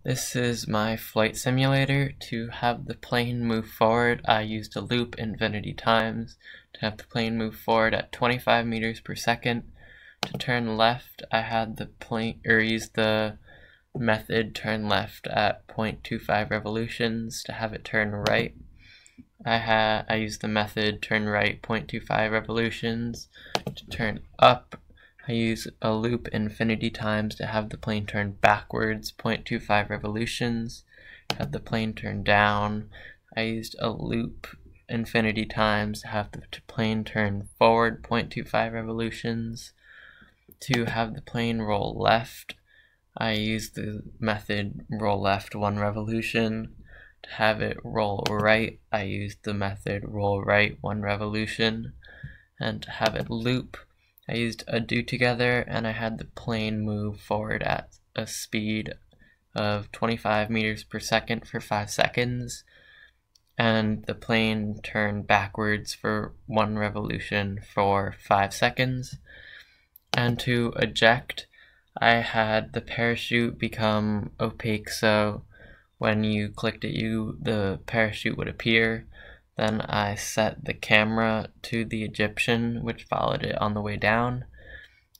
This is my flight simulator. To have the plane move forward, I used a loop infinity times. To have the plane move forward at 25 meters per second. To turn left, I had the plane, used the method turn left at 0.25 revolutions. To have it turn right, I used the method turn right 0.25 revolutions. To turn up, I use a loop infinity times to have the plane turn backwards 0.25 revolutions. To have the plane turn down, I used a loop infinity times to have the plane turn forward 0.25 revolutions. To have the plane roll left, I used the method roll left 1 revolution. To have it roll right, I used the method roll right 1 revolution. And to have it loop, I used a do together, and I had the plane move forward at a speed of 25 meters per second for 5 seconds, and the plane turn backwards for 1 revolution for 5 seconds. And to eject, I had the parachute become opaque, so when you clicked it, the parachute would appear. Then I set the camera to the Egyptian, which followed it on the way down.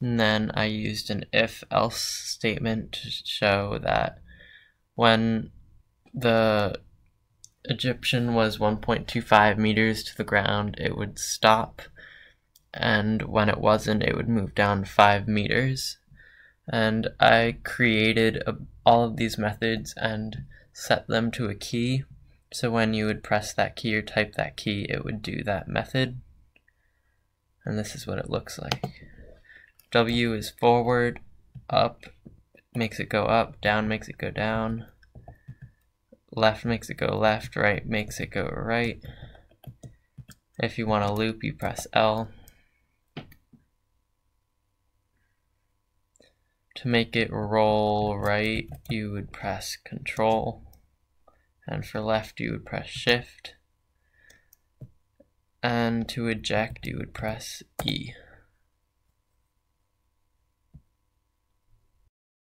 And then I used an if-else statement to show that when the Egyptian was 1.25 meters to the ground, it would stop. And when it wasn't, it would move down 5 meters. And I created all of these methods and set them to a key. So when you would press that key or type that key, it would do that method. And this is what it looks like. W is forward, up makes it go up, down makes it go down, left makes it go left, right makes it go right. If you want to loop, you press L. To make it roll right, you would press Control. And for left, you would press Shift. And to eject, you would press E.